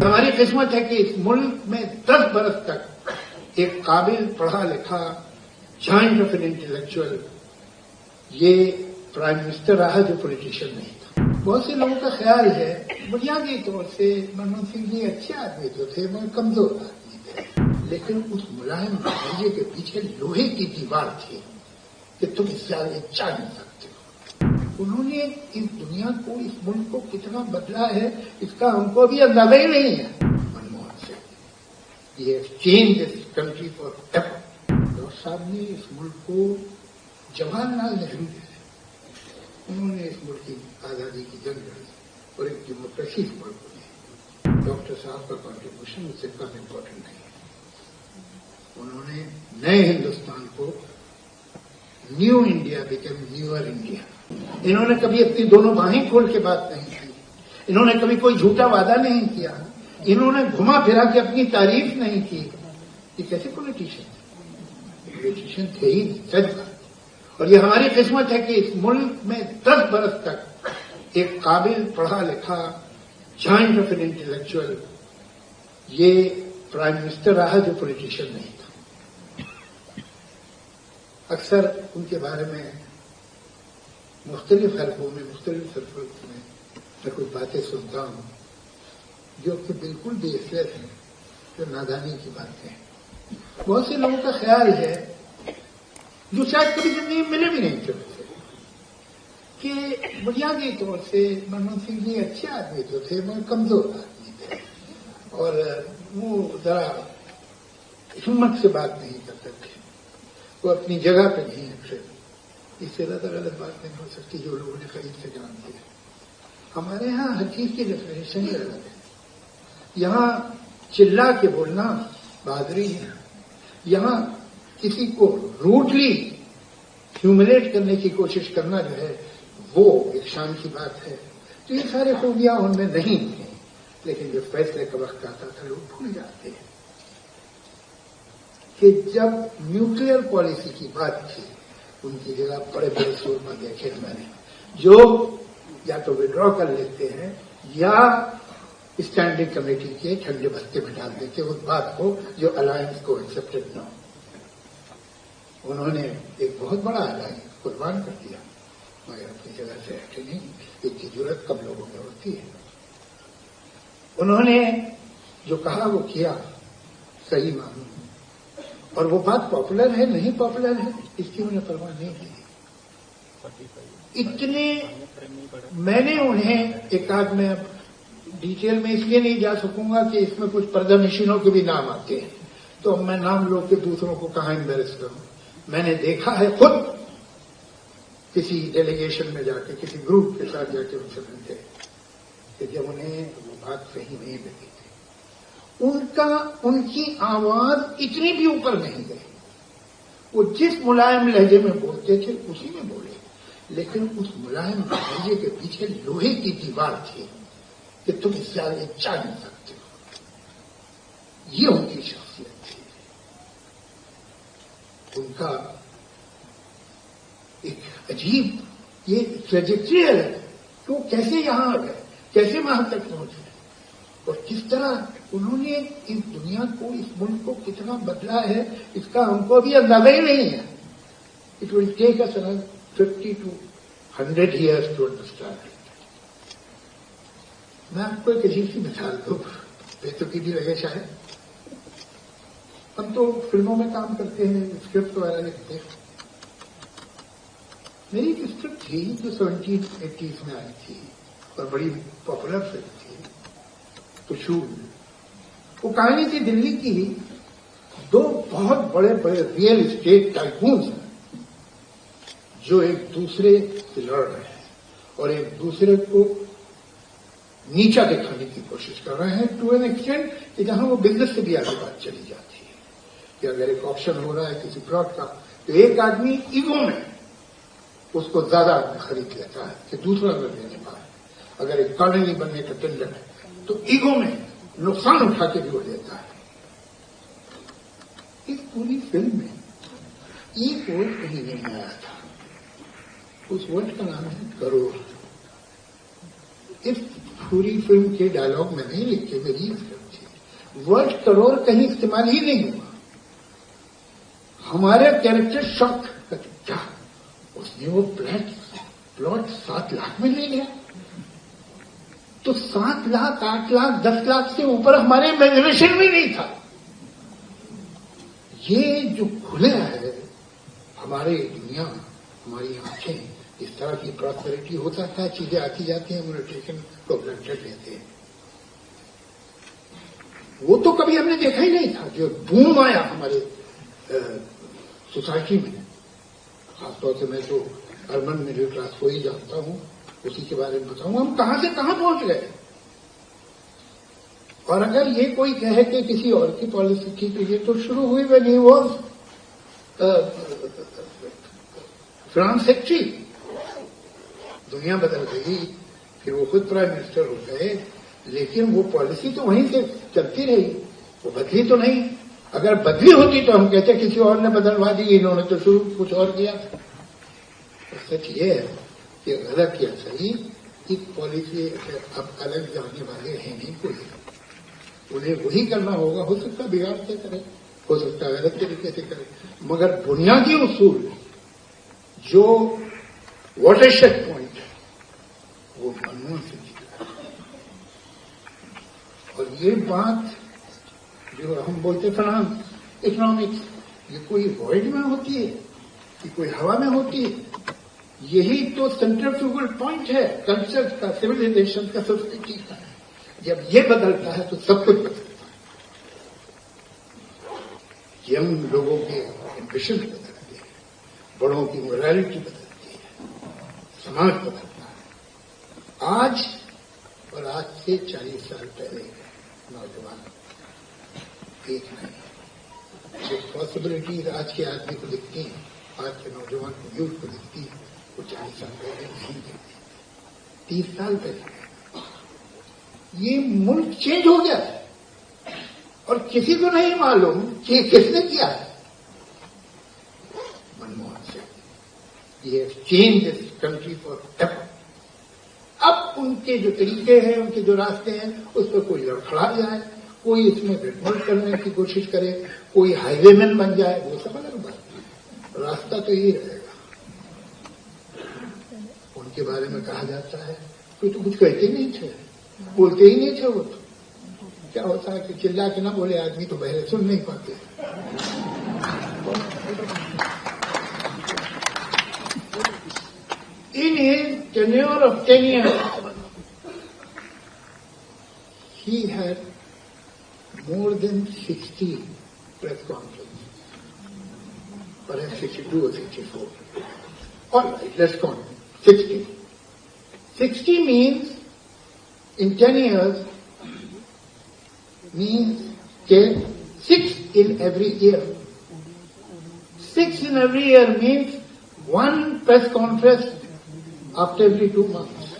हमारी किस्मत है कि इस मुल्क में 10 बरस तक एक काबिल पढ़ा लिखा जॉइंट ऑफ एन इंटेलेक्चुअल ये प्राइम मिनिस्टर रहा जो पॉलिटिशियन नहीं था। बहुत से लोगों का ख्याल है बुनियादी तौर से मनमोहन सिंह जी अच्छे आदमी तो थे मगर कमजोर आदमी थे, लेकिन उस मुलायम नजरिए के पीछे लोहे की दीवार थी कि तुम इससे आगे जा नहीं सकते हो। उन्होंने इस दुनिया को, इस मुल्क को कितना बदला है इसका हमको अभी अंदाजा ही नहीं है। मनमोहन सिंह ये change this country for ever. Doctor साहब ने इस मुल्क को जवाहरलाल नेहरू जैसे उन्होंने इस मुल्क की आजादी की जंग लड़ी और एक डेमोक्रेसी इस मुल्क को दी। डॉक्टर साहब का कॉन्ट्रीब्यूशन उससे कम इम्पोर्टेंट नहीं है। उन्होंने नए हिंदुस्तान को new India become newer India. इन्होंने कभी अपनी दोनों बाहें खोल के बात नहीं की, इन्होंने कभी कोई झूठा वादा नहीं किया, इन्होंने घुमा फिरा के अपनी तारीफ नहीं की। ये कैसे पॉलिटिशियन थे ही सच। और ये हमारी किस्मत है कि इस मुल्क में 10 बरस तक एक काबिल पढ़ा लिखा जॉइंट ऑफ एन इंटेलेक्चुअल ये प्राइम मिनिस्टर रहा जो पॉलिटिशियन नहीं था। अक्सर उनके बारे में मुख्तलिफ हलकों में, मुख्तलिफ सरफरों में मैं कुछ बातें सुनता हूं जो कि बिल्कुल बेसलेस हैं, जो नादानी की बातें हैं। बहुत से लोगों का ख्याल है जो शायद कभी जिंदगी में मिले भी नहीं थे कि बुनियादी तौर से मनमोहन सिंह जी अच्छे आदमी तो थे मगर कमजोर आदमी थे और वो जरा हिम्मत से बात नहीं करते थे, वो अपनी जगह पे नहीं है। इससे ज्यादा गलत बात नहीं हो सकती जो लोगों ने करीब से जान दिया। हमारे यहाँ हर चीज की डेफिनेशन ही अलग है। यहाँ चिल्ला के बोलना बहादुरी है, यहाँ किसी को रूटली ह्यूमिलेट करने की कोशिश करना जो है वो एक शान की बात है। तो ये सारे खूबियां उनमें नहीं थी, लेकिन जब फैसले का वक्त आता था लोग भूल जाते हैं कि जब न्यूक्लियर पॉलिसी की बात थी उनकी जगह बड़े बड़े सूरमा देखे मैंने, जो या तो विड्रॉ कर लेते हैं या स्टैंडिंग कमेटी के ठंडे बस्ते में डाल देते उस बात को जो अलायंस को एक्सेप्टेड न। उन्होंने एक बहुत बड़ा अलायंस कुर्बान कर दिया मगर अपनी जगह से हटे नहीं। इसकी जरूरत कम लोगों में होती है। उन्होंने जो कहा वो किया, सही मालूम, और वो बात पॉपुलर है नहीं पॉपुलर है इसकी उन्हें परवाह नहीं की। इतने मैंने उन्हें एकाध में डिटेल में इसलिए नहीं जा सकूंगा कि इसमें कुछ पर्दा नशीनों के भी नाम आते हैं, तो मैं नाम लो के दूसरों को कहां एम्बेरस करूं। मैंने देखा है खुद किसी डेलीगेशन में जाके, किसी ग्रुप के साथ जाके उनसे मिलते कि जब उन्हें वो बात सही नहीं लगी थी, उनकी आवाज इतनी भी ऊपर नहीं गई। वो जिस मुलायम लहजे में बोलते थे उसी में बोले, लेकिन उस मुलायम लहजे के पीछे लोहे की दीवार थी कि तुम इससे आगे जा नहीं सकते हो। ये उनकी शख्सियत थी। उनका एक अजीब ये ट्रेजेक्ट्री है कि वो कैसे यहां आ गए, कैसे वहां तक पहुंचे और किस तरह उन्होंने इस दुनिया को, इस मुल्क को कितना बदला है इसका हमको अभी अंदाजा ही नहीं है। It will take us around 50 to 100 years to understand. मैं आपको एक अजीब सी मिसाल दूं, बेतुकी भी लगे शायद। हम तो फिल्मों में काम करते हैं, स्क्रिप्ट वगैरह लिखते हैं। मेरी एक स्क्रिप्ट थी जो 1780s में आई थी और बड़ी पॉपुलर फिल्म थी, कुशूल। वो कहानी थी दिल्ली की, दो बहुत बड़े बड़े रियल एस्टेट टाइकून्स हैं जो एक दूसरे से लड़ रहे हैं और एक दूसरे को नीचा दिखाने की कोशिश कर रहे हैं टू एन एक्सटेंट कि जहां वो बिजनेस से भी आगे बात चली जाती है कि अगर एक ऑप्शन हो रहा है किसी प्लॉट का तो एक आदमी ईगो में उसको ज्यादा खरीद लेता है कि दूसरा अगर लेने पाए। अगर एक कॉलोनी बनने का टेंडर है तो ईगो में नुकसान उठा के भी वो लेता है। इस पूरी फिल्म में एक वर्ड कहीं नहीं आया था। उस वर्ड का नाम है करोड़। इस पूरी फिल्म के डायलॉग में नहीं लिखे, मेरी फिल्म थी। वर्ड करोड़ कहीं इस्तेमाल ही नहीं हुआ। हमारे कैरेक्टर शॉक करते, क्या उसने वो प्लॉट 7 लाख में ले लिया? तो 7 लाख, 8 लाख, 10 लाख से ऊपर हमारे इमेजिनेशन में नहीं था। ये जो खुला है हमारे दुनिया, हमारी आंखें, इस तरह की प्रॉस्पेरिटी होता था, चीजें आती जाती हैं, म्यूटेशन को ग्रांटेड लेते हैं। वो तो कभी हमने देखा ही नहीं था। जो बूम आया हमारे सोसाइटी में, खासतौर से मैं तो अर्बन मिडिल क्लास को ही जानता हूं, उसी के बारे में बताऊं हम कहां से कहां पहुंच गए। और अगर ये कोई कहे कि किसी और की पॉलिसी थी, तो ये तो शुरू हुई when he was France secretary. दुनिया बदल गई, फिर वो खुद प्राइम मिनिस्टर हो गए, लेकिन वो पॉलिसी तो वहीं से चलती रही, वो बदली तो नहीं। अगर बदली होती तो हम कहते किसी और ने बदलवा दी, इन्होंने तो शुरू कुछ और किया। तो सच ये है कि गलत या सही की पॉलिसी अब अलग जाने वाले हैं नहीं कोई, उन्हें वही करना होगा। हो सकता बिगाड़ से करे, हो सकता है गलत तरीके से करे, मगर बुनियादी उसूल जो वाटरशेड पॉइंट है वो मनमोहन सिंह जी का। और ये बात जो हम बोलते फाइनेंस इकोनॉमिक्स, ये कोई वॉइड में होती है कि कोई हवा में होती है? यही तो सेंट्रीफ्यूगल पॉइंट है कल्चर का, सिविलाइजेशन का, सोसाइटी का। जब ये बदलता है तो सब कुछ बदलता है। यंग लोगों के एम्बिशन बदलते हैं, बड़ों की मोरालिटी बदलती है, समाज बदलता है। आज और आज से 40 साल पहले नौजवान एक नहीं, जो पॉसिबिलिटी आज के आदमी को दिखती है, आज के नौजवान को, यूथ को दिखती है, वो 40 साल पहले नहीं दिखती, 30 साल पहले। ये मुल्क चेंज हो गया है और किसी को नहीं मालूम कि किसने किया है। मनमोहन सिंह, ये change this country for ever. अब उनके जो तरीके हैं, उनके जो रास्ते हैं, उस पर कोई लड़खड़ा जाए, कोई इसमें रिवॉल्ट करने की कोशिश करे, कोई हाईवेमैन बन जाए, वो सब अलग बात है। रास्ता तो यही रहेगा। उनके बारे में कहा जाता है कोई तो कुछ कहते ही नहीं थे, बोलते ही नहीं थे। वो तो क्या होता है कि चिल्ला के ना बोले आदमी तो बहरे सुन नहीं पाते। In his tenure of 10 years, he had more than 60 press conferences, perhaps 62 or 64. All right, let's count 60. 60 means in 10 years means 6 in every year. 6 in every year means one press conference after every 2 months.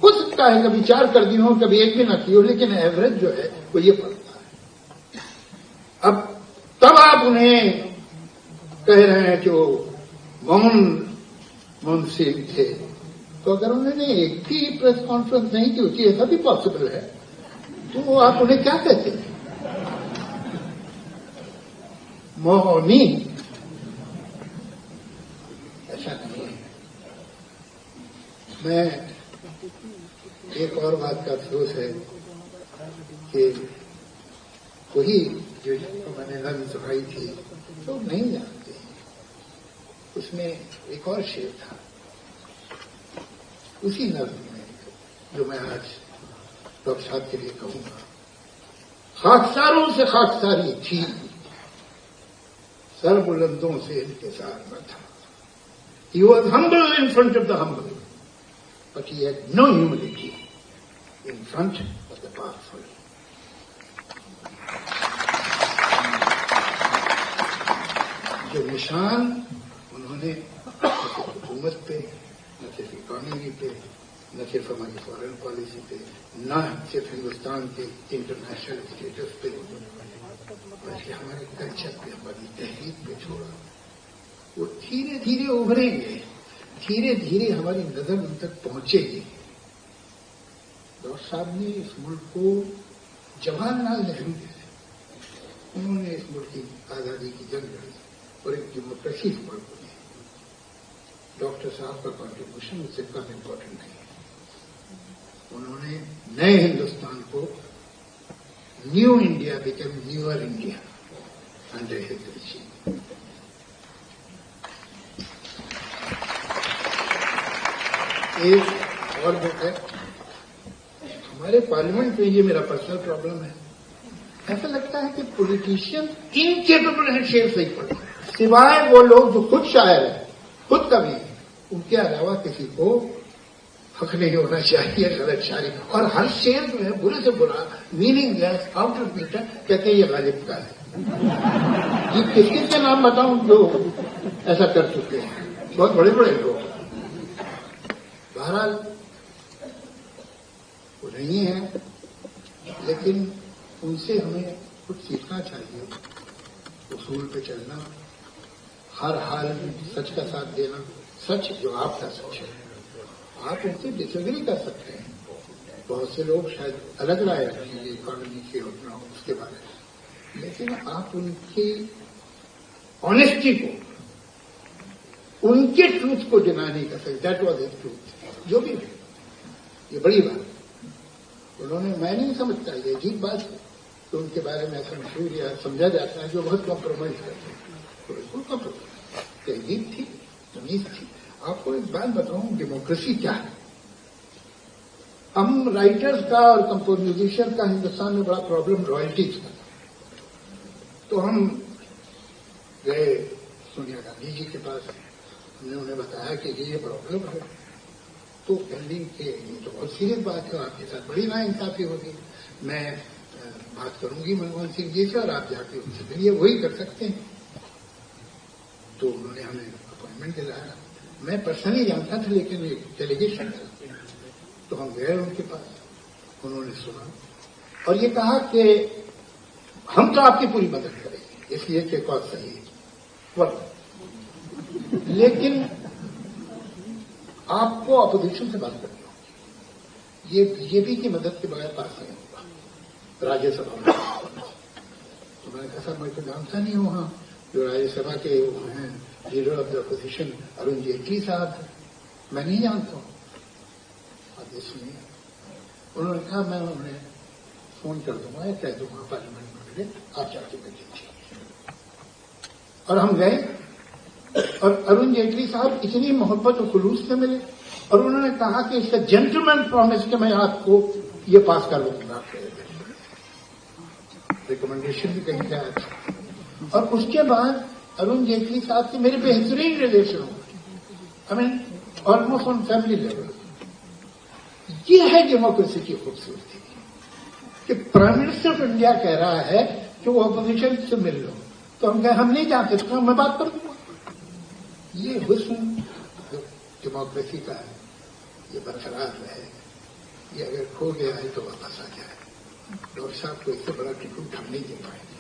हो सकता है कभी 4 कर दी हो, कभी 1 भी ना की हो, लेकिन एवरेज जो है वो ये पड़ता है। अब तब आप उन्हें कह रहे हैं कि वो मनमोहन सिंह थे, तो अगर उन्होंने एक भी प्रेस कॉन्फ्रेंस नहीं की होती, ऐसा भी पॉसिबल है, तो आप उन्हें क्या कहते हैं? मोहनी? ऐसा नहीं है। मैं एक और बात का अफसोस है कि वही जो मैंने नज़्म सुनाई थी तो नहीं जानते, उसमें एक और शेर था उसी नज़्म में जो मैं आज डॉक्टर साहब के लिए कहूंगा। खाकसारों से खाकसारी थी, सरबुलंदों से इंतजार न था। He was humble in front of the humble, but he had no humility in front of the powerful. जो निशान उन्होंने न सिर्फ हुकूमत पे, न सिर्फ इकोनॉमी पे, न सिर्फ हमारी फॉरेन पॉलिसी पे, न सिर्फ हिंदुस्तान के इंटरनेशनल स्टेटस पे, बल्कि हमारे कल्चर पे, हमारी तहरीक पे छोड़ा, वो धीरे धीरे उभरेंगे, धीरे धीरे हमारी नजर उन तक पहुंचेगी। डॉक्टर डॉक्टर साहब ने इस मुल्क को जवाहरलाल नेहरू जैसे उन्होंने इस मुल्क की आजादी की जंग लड़ी और एक डेमोक्रेसी इस मुल्क को दी। डॉक्टर साहब का कॉन्ट्रीब्यूशन उससे कम इम्पोर्टेंट नहीं है। उन्होंने नए हिंदुस्तान को new India became newer India under his regime. एक और बात है, हमारे पार्लियामेंट में ये मेरा पर्सनल प्रॉब्लम है, ऐसा लगता है कि पॉलिटिशियन इनकेपेबल है शेर सही पढ़ना, सिवाय वो लोग जो खुद शायर है, खुद कवि है, उनके अलावा किसी को हक नहीं होना चाहिए गलत शायरी। और हर शेर जो है बुरे से बुरा, मीनिंगलेस, आउट ऑफ मैटर, कहते हैं ये गालिब का है। ये किसके के नाम बताऊं जो ऐसा कर चुके हैं, बहुत बड़े बड़े लोग। बहरहाल वो नहीं है, लेकिन उनसे हमें कुछ सीखना चाहिए। उसूल पे चलना, हर हाल में सच का साथ देना, सच जो आपका सच है। आप उनसे डिसएग्री कर सकते हैं, बहुत से लोग शायद अलग राय रखेंगे इकोनॉमी के और उसके बारे में, लेकिन आप उनकी ऑनेस्टी को, उनके ट्रूथ को डिनाई नहीं कर सकते। दैट वॉज हिज ट्रूथ, जो भी है। ये बड़ी बात उन्होंने, मैं नहीं समझता, ये अजीब बात है तो उनके बारे में ऐसा मशहूर या समझा जाता है जो बहुत कॉम्प्रोमाइज करते हैं। तो बिल्कुल कॉम्प्रोमाइज, तहजीब थी, तमीज थी। आपको एक बात बताऊं, डेमोक्रेसी क्या है। हम राइटर्स का और कंपोज म्यूजिशियन का हिंदुस्तान में बड़ा प्रॉब्लम रॉयल्टीज का। तो हम गए सोनिया गांधी जी के पास, हमने उन्हें बताया कि ये प्रॉब्लम है। तो कहने के ये तो बहुत सीरियस बात है, आपके साथ बड़ी नाइंसाफी होगी, मैं बात करूंगी मनमोहन सिंह जी से और आप जाके उनसे मिलिए, वही कर सकते हैं। तो उन्होंने हमें अपॉइंटमेंट दिलाया। मैं पर्सनली जानता था, लेकिन एक डेलीगेशन था, तो हम गए उनके पास। उन्होंने सुना और ये कहा कि हम तो आपकी पूरी मदद करेंगे, इसलिए कि कौन सही है, लेकिन आपको अपोजिशन से बात करनी होगी, ये बीजेपी की मदद के बगैर पास नहीं होगा राज्यसभा में। तो मैंने कहा साहब मैं तो जानता नहीं हूं, वहां जो राज्यसभा के हैं leader of the opposition Arun Jaitley साहब, मैं नहीं जानता हूं। अब ये सुनिए, उन्होंने कहा मैं उन्हें फोन कर दूंगा या कह दूंगा पार्लियामेंट में मिले, आप जाके मिल लीजिए। और हम गए और अरुण जेटली साहब इतनी मोहब्बत और खुलूस से मिले और उन्होंने कहा कि इसका जेंटलमैन प्रॉमिस कि मैं आपको ये पास कर दूंगा, रिकमेंडेशन भी कहीं का था। और उसके बाद अरुण जेटली साहब से मेरे बेहतरीन रिलेशन हो, I mean almost on family level. ये है डेमोक्रेसी की खूबसूरती कि प्राइम मिनिस्टर ऑफ इंडिया कह रहा है कि वो अपोजिशन से मिल लो, तो हम कहें हम नहीं जानते, तो मैं बात कर दूंगा। ये हुस्न डेमोक्रेसी का है, ये बरकरार रहे। ये अगर खो गया है तो वापस आ जाए। डॉक्टर साहब को इससे बड़ा टिकट हम नहीं दे पाएंगे।